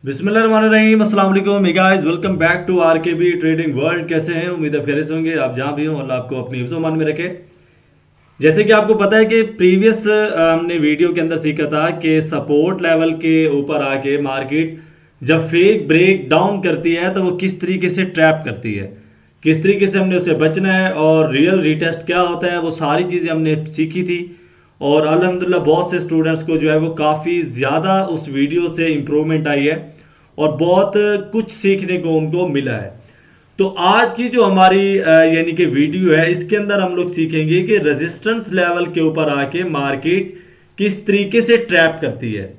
बिस्मिल्लाहिर्रहमानिर्रहीम, अस्सलाम वालेकुम guys, welcome back to RKB trading world. कैसे हैं? उम्मीद है खैरियत से होंगे। आप जहां भी हो अल्लाह आपको अपनी हिफ्ज़ मान में रखे। जैसे कि आपको पता है कि प्रीवियस हमने वीडियो के अंदर सीखा था कि सपोर्ट लेवल के ऊपर आके मार्केट जब फेक ब्रेक डाउन करती है तो वो किस तरीके से ट्रैप करती है, किस तरीके से हमने उससे बचना है और रियल रिटेस्ट क्या होता है, वो सारी चीज़ें हमने सीखी थी। और अल्हम्दुलिल्लाह बहुत से स्टूडेंट्स को जो है वो काफ़ी ज़्यादा उस वीडियो से इम्प्रूवमेंट आई है और बहुत कुछ सीखने को उनको मिला है। तो आज की जो हमारी यानी कि वीडियो है, इसके अंदर हम लोग सीखेंगे कि रेजिस्टेंस लेवल के ऊपर आके मार्केट किस तरीके से ट्रैप करती है,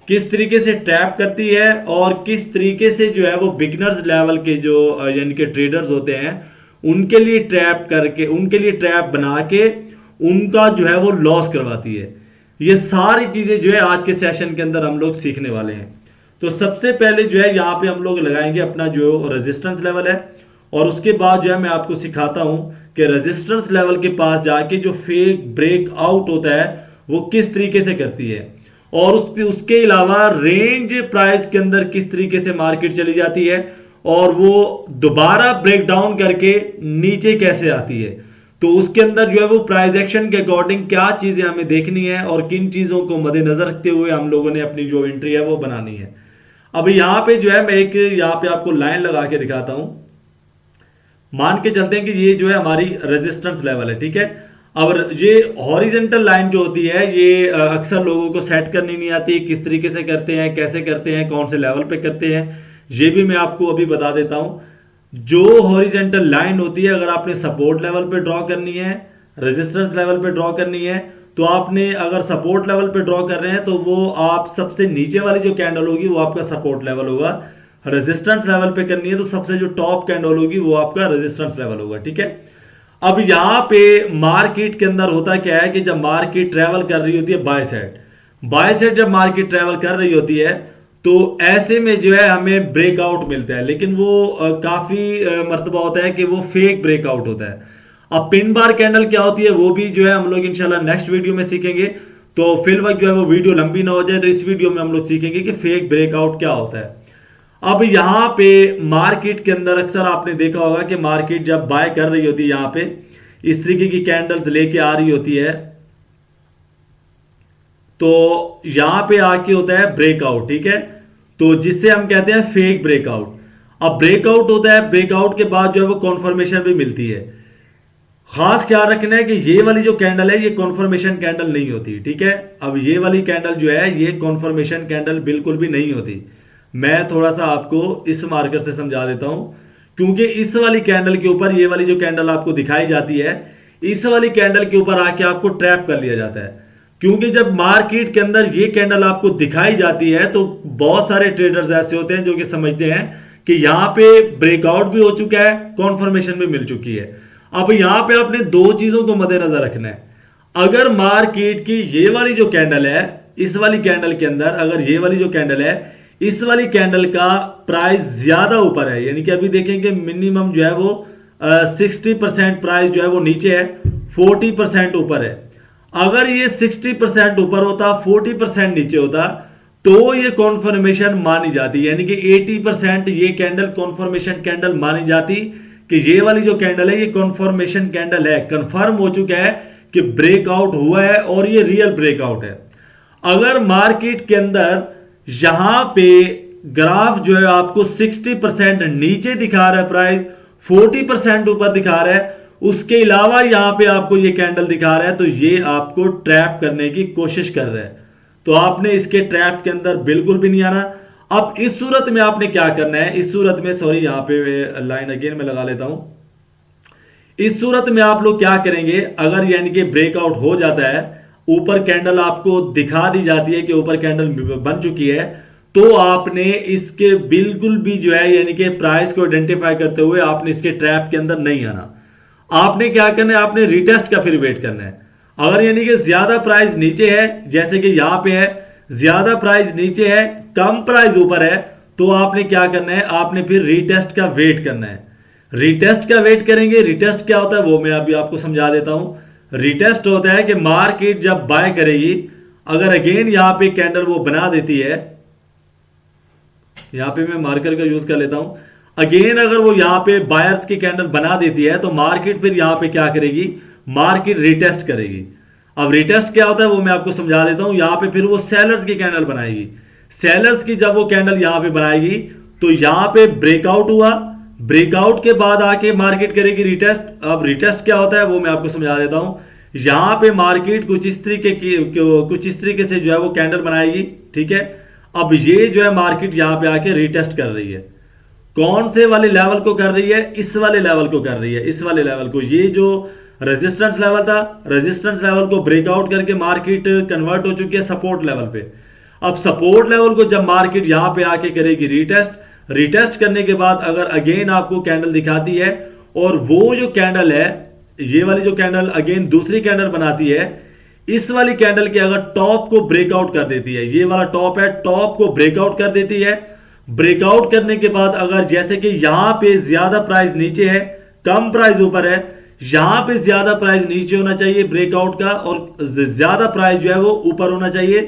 किस तरीके से ट्रैप करती है और किस तरीके से जो है वो बिगनर्स लेवल के जो यानी कि ट्रेडर्स होते हैं उनके लिए ट्रैप करके, उनके लिए ट्रैप बना के उनका जो है वो लॉस करवाती है। ये सारी चीजें जो है आज के सेशन के अंदर हम लोग सीखने वाले हैं। तो सबसे पहले जो है यहाँ पे हम लोग लगाएंगे अपना जो रेजिस्टेंस लेवल है और उसके बाद जो है मैं आपको सिखाता हूं कि रेजिस्टेंस लेवल के पास जाके जो फेक ब्रेक आउट होता है वो किस तरीके से करती है और उसके अलावा रेंज प्राइस के अंदर किस तरीके से मार्केट चली जाती है और वो दोबारा ब्रेक डाउन करके नीचे कैसे आती है। तो उसके अंदर जो है वो प्राइस एक्शन के अकॉर्डिंग क्या चीजें हमें देखनी है और किन चीजों को मद्देनजर रखते हुए हम लोगों ने अपनी जो एंट्री है वो बनानी है। अब यहाँ पे जो है मैं एक यहाँ पे आपको लाइन लगा के दिखाता हूं। मान के चलते हैं कि ये जो है हमारी रेजिस्टेंस लेवल है, ठीक है। और ये हॉरिजेंटल लाइन जो होती है ये अक्सर लोगों को सेट करनी नहीं आती, किस तरीके से करते हैं, कैसे करते हैं, कौन से लेवल पे करते हैं, ये भी मैं आपको अभी बता देता हूं। जो हॉरिजेंटल लाइन होती है अगर आपने सपोर्ट लेवल पे ड्रॉ करनी है, रेजिस्टेंस लेवल पे ड्रॉ करनी है, तो आपने अगर सपोर्ट लेवल पे ड्रॉ कर रहे हैं तो वो आप सबसे नीचे वाली जो कैंडल होगी वो आपका सपोर्ट लेवल होगा। रेजिस्टेंस लेवल पे करनी है तो सबसे जो टॉप कैंडल होगी वो आपका रेजिस्टेंस लेवल होगा, ठीक है। अब यहां पे मार्केट के अंदर होता क्या है कि जब मार्केट ट्रेवल कर रही होती है बाय साइड जब मार्केट ट्रेवल कर रही होती है तो ऐसे में जो है हमें ब्रेकआउट मिलता है, लेकिन वो काफी मर्तबा होता है कि वो फेक ब्रेकआउट होता है। अब पिन बार कैंडल क्या होती है वो भी जो है हम लोग इंशाल्लाह नेक्स्ट वीडियो में सीखेंगे। तो फिल वक्त जो है वो वीडियो लंबी ना हो जाए तो इस वीडियो में हम लोग सीखेंगे कि फेक ब्रेकआउट क्या होता है। अब यहां पे मार्केट के अंदर अक्सर आपने देखा होगा कि मार्केट जब बाय कर रही होती है यहां पे इस तरीके की कैंडल्स लेके आ रही होती है तो यहां पे आके होता है ब्रेकआउट, ठीक है। तो जिससे हम कहते हैं फेक ब्रेकआउट। अब ब्रेकआउट होता है, ब्रेकआउट के बाद जो है वो कॉन्फर्मेशन भी मिलती है। खास ख्याल रखना है कि ये वाली जो कैंडल है ये कॉन्फर्मेशन कैंडल नहीं होती, ठीक है। अब ये वाली कैंडल जो है ये कॉन्फर्मेशन कैंडल बिल्कुल भी नहीं होती। मैं थोड़ा सा आपको इस मार्कर से समझा देता हूं, क्योंकि इस वाली कैंडल के ऊपर ये वाली जो कैंडल आपको दिखाई जाती है इस वाली कैंडल के ऊपर आके आपको ट्रैप कर लिया जाता है। क्योंकि जब मार्केट के अंदर ये कैंडल आपको दिखाई जाती है तो बहुत सारे ट्रेडर्स ऐसे होते हैं जो कि समझते हैं कि यहां पे ब्रेकआउट भी हो चुका है, कॉन्फर्मेशन भी मिल चुकी है। अब यहां पे आपने दो चीजों को मद्देनजर रखना है। अगर मार्केट की ये वाली जो कैंडल है, इस वाली कैंडल के अंदर अगर ये वाली जो कैंडल है इस वाली कैंडल का प्राइस ज्यादा ऊपर है, यानी कि अभी देखेंगे मिनिमम जो है वो 60% प्राइस जो है वो नीचे है, 40% ऊपर है। अगर ये 60% ऊपर होता, 40% नीचे होता तो ये कॉन्फर्मेशन मानी जाती, यानी कि 80% ये कैंडल कॉन्फर्मेशन कैंडल मानी जाती कि ये वाली जो कैंडल है ये कॉन्फर्मेशन कैंडल है, कंफर्म हो चुका है कि ब्रेकआउट हुआ है और ये रियल ब्रेकआउट है। अगर मार्केट के अंदर यहां पे ग्राफ जो है आपको 60% नीचे दिखा रहा है, प्राइस 40% ऊपर दिखा रहा है, उसके अलावा यहां पे आपको ये कैंडल दिखा रहा है, तो ये आपको ट्रैप करने की कोशिश कर रहा है। तो आपने इसके ट्रैप के अंदर बिल्कुल भी नहीं आना। अब इस सूरत में आपने क्या करना है, इस सूरत में सॉरी यहां पे लाइन अगेन में लगा लेता हूं। इस सूरत में आप लोग क्या करेंगे, अगर यानी कि ब्रेकआउट हो जाता है, ऊपर कैंडल आपको दिखा दी जाती है कि ऊपर कैंडल बन चुकी है, तो आपने इसके बिल्कुल भी जो है यानी कि प्राइस को आइडेंटिफाई करते हुए आपने इसके ट्रैप के अंदर नहीं आना। आपने क्या करना है, आपने रिटेस्ट का फिर वेट करना है। अगर यानी कि ज्यादा प्राइस नीचे है, जैसे कि यहां पे है ज्यादा प्राइस नीचे है, कम प्राइस ऊपर है, तो आपने क्या करना है, आपने फिर रिटेस्ट का वेट करना है। रिटेस्ट का वेट करेंगे। रिटेस्ट क्या होता है वो मैं अभी आपको समझा देता हूं। रिटेस्ट होता है कि मार्केट जब बाय करेगी, अगर अगेन यहां पे कैंडल वो बना देती है, यहाँ पे मैं मार्कर का यूज कर लेता हूं। अगेन अगर वो यहाँ पे बायर्स की कैंडल बना देती है तो मार्केट फिर यहाँ पे क्या करेगी, मार्केट रिटेस्ट करेगी। अब रिटेस्ट क्या होता है वो मैं आपको समझा देता हूं। यहाँ पे फिर वो सेलर्स की कैंडल बनाएगी। सेलर्स की जब वो कैंडल यहाँ पे बनाएगी तो यहाँ पे ब्रेकआउट हुआ, ब्रेकआउट के बाद आके मार्केट करेगी रिटेस्ट। अब रिटेस्ट क्या होता है वो मैं आपको समझा देता हूं। यहां पे मार्केट कुछ इस तरीके से जो है वो कैंडल बनाएगी, ठीक है। अब ये जो है मार्केट यहां पे आके रिटेस्ट कर रही है। कौन से वाले लेवल को कर रही है, इस वाले लेवल को कर रही है, इस वाले लेवल को। ये जो रेजिस्टेंस लेवल था, रेजिस्टेंस लेवल को ब्रेकआउट करके मार्केट कन्वर्ट हो चुकी है सपोर्ट लेवल पे। अब सपोर्ट लेवल को जब मार्केट यहां पे आके करेगी रिटेस्ट, रिटेस्ट करने के बाद अगर अगेन आपको कैंडल दिखाती है और वो जो कैंडल है, ये वाली जो कैंडल अगेन दूसरी कैंडल बनाती है, इस वाली कैंडल के अगर टॉप को ब्रेकआउट कर देती है, ये वाला टॉप है, टॉप को ब्रेकआउट कर देती है। ब्रेकआउट करने के बाद अगर जैसे कि यहां पे ज्यादा प्राइस नीचे है, कम प्राइस ऊपर है, यहां पे ज्यादा प्राइस नीचे होना चाहिए ब्रेकआउट का, और ज्यादा प्राइस जो है वो ऊपर होना चाहिए,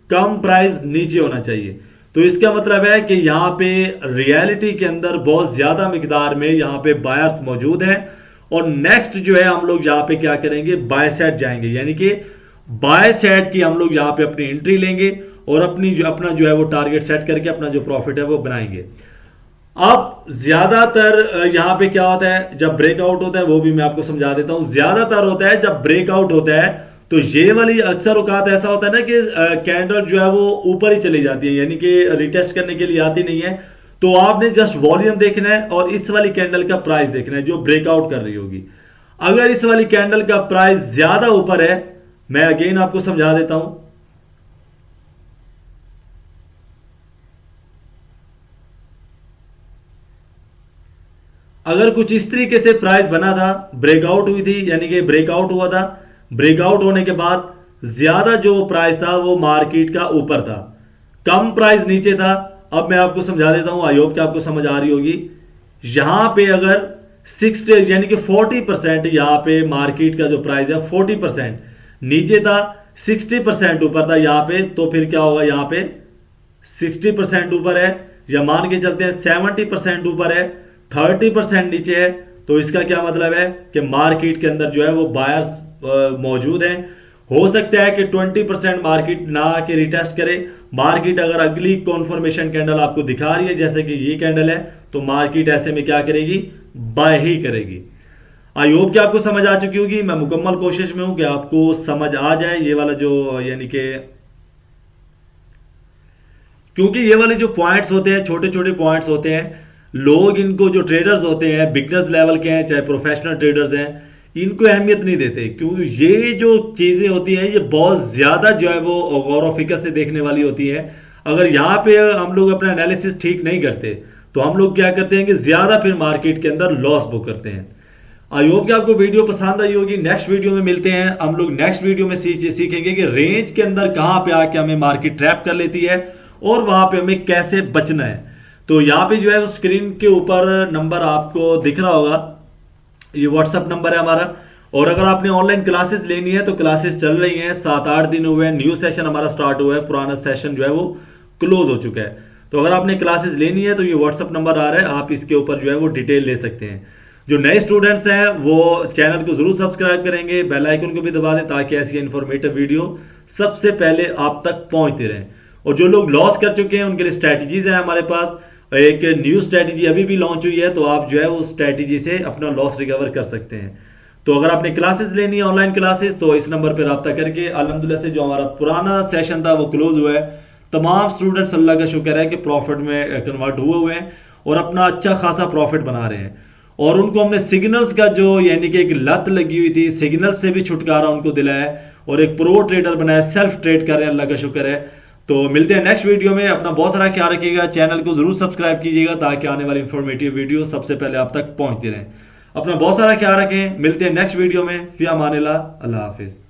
कम प्राइस नीचे होना चाहिए। तो इसका मतलब है कि यहां पे रियलिटी के अंदर बहुत ज्यादा मिकदार में यहां पे बायर्स मौजूद हैं। और नेक्स्ट जो है हम लोग यहां पे क्या करेंगे, बाय साइड जाएंगे, यानी कि बाय साइड की हम लोग यहां पे अपनी एंट्री लेंगे और अपना जो है वो टारगेट सेट करके अपना जो प्रॉफिट है वो बनाएंगे। अब ज्यादातर यहां पे क्या होता है जब ब्रेकआउट होता है, वो भी मैं आपको समझा देता हूं। ज्यादातर होता है जब ब्रेकआउट होता है तो ये वाली अक्सर औकात ऐसा होता है ना कि कैंडल जो है वो ऊपर ही चली जाती है, यानी कि रिटेस्ट करने के लिए आती नहीं है। तो आपने जस्ट वॉल्यूम देखना है और इस वाली कैंडल का प्राइस देखना है जो ब्रेकआउट कर रही होगी। अगर इस वाली कैंडल का प्राइस ज्यादा ऊपर है, मैं अगेन आपको समझा देता हूं। अगर कुछ इस तरीके से प्राइस बना था, ब्रेकआउट हुई थी, यानी कि ब्रेकआउट हुआ था, ब्रेकआउट होने के बाद ज्यादा जो प्राइस था वो मार्केट का ऊपर था, कम प्राइस नीचे था। अब मैं आपको समझा देता हूं, आई होप कि आपको समझ आ रही होगी। यहां पे अगर 60 यानी कि 40% यहां पे मार्केट का जो प्राइस है 40% नीचे था, 60% ऊपर था यहां पे, तो फिर क्या होगा, यहां पे 60% ऊपर है, या मान के चलते हैं 70% ऊपर है, 30% नीचे है। तो इसका क्या मतलब है कि मार्केट के अंदर जो है वो बायर्स मौजूद हैं। हो सकता है कि 20% मार्केट ना आके रिटेस्ट करे। मार्केट अगर अगली कॉन्फर्मेशन कैंडल आपको दिखा रही है जैसे कि ये कैंडल है, तो मार्केट ऐसे में क्या करेगी, बाय ही करेगी। आई होप कि आपको समझ आ चुकी होगी। मैं मुकम्मल कोशिश में हूं कि आपको समझ आ जाए ये वाला जो, यानी कि क्योंकि ये वाले जो पॉइंट्स होते हैं, छोटे छोटे पॉइंट्स होते हैं, लोग इनको, जो ट्रेडर्स होते हैं, बिगनर्स लेवल के हैं चाहे प्रोफेशनल ट्रेडर्स हैं, इनको अहमियत नहीं देते। क्योंकि ये जो चीजें होती हैं ये बहुत ज्यादा जो है वो गौर व फिक्र से देखने वाली होती है। अगर यहाँ पे हम लोग अपना एनालिसिस ठीक नहीं करते तो हम लोग क्या करते हैं कि ज्यादा फिर मार्केट के अंदर लॉस बुक करते हैं। आई होप कि आपको वीडियो पसंद आई होगी। नेक्स्ट वीडियो में मिलते हैं। हम लोग नेक्स्ट वीडियो में सीखेंगे कि रेंज के अंदर कहां पे आके हमें मार्केट ट्रैप कर लेती है और वहां पे हमें कैसे बचना है। तो यहाँ पे जो है स्क्रीन के ऊपर नंबर आपको दिख रहा होगा, ये व्हाट्सएप नंबर है हमारा। और अगर आपने ऑनलाइन क्लासेस लेनी है तो क्लासेस चल रही हैं, 7-8 दिन हुए हैं, न्यू सेशन हमारा स्टार्ट हुआ है, पुराना सेशन जो है वो क्लोज हो चुका है। तो अगर आपने क्लासेस लेनी है तो ये व्हाट्सएप नंबर आ रहा है, आप इसके ऊपर जो है वो डिटेल ले सकते हैं। जो नए स्टूडेंट्स हैं वो चैनल को जरूर सब्सक्राइब करेंगे, बेल आइकन को भी दबा दें ताकि ऐसी इन्फॉर्मेटिव वीडियो सबसे पहले आप तक पहुंचते रहें। और जो लोग लॉस कर चुके हैं उनके लिए स्ट्रैटेजीज है हमारे पास। एक न्यू स्ट्रैटेजी अभी भी लॉन्च हुई है, तो आप जो है उस स्ट्रैटेजी से अपना लॉस रिकवर कर सकते हैं। तो अगर आपने क्लासेस लेनी है, ऑनलाइन क्लासेस, तो इस नंबर पर रब्ता करके, अल्हम्दुलिल्लाह से जो हमारा पुराना सेशन था वो क्लोज हुआ है। तमाम स्टूडेंट्स अल्लाह का शुक्र है कि प्रॉफिट में कन्वर्ट हुए हैं और अपना अच्छा खासा प्रॉफिट बना रहे हैं। और उनको हमने सिग्नल्स का जो, यानी कि एक लत लगी हुई थी, सिग्नल्स से भी छुटकारा उनको दिलाया है और एक प्रो ट्रेडर बनाया, सेल्फ ट्रेड कर रहे हैं, अल्लाह का शुक्र है। तो मिलते हैं नेक्स्ट वीडियो में। अपना बहुत सारा ख्याल रखिएगा, चैनल को जरूर सब्सक्राइब कीजिएगा ताकि आने वाली इंफॉर्मेटिव वीडियो सबसे पहले आप तक पहुंचती रहें। अपना बहुत सारा ख्याल रखें, मिलते हैं नेक्स्ट वीडियो में। फिर अमानिल्लाह, अल्लाह हाफिज।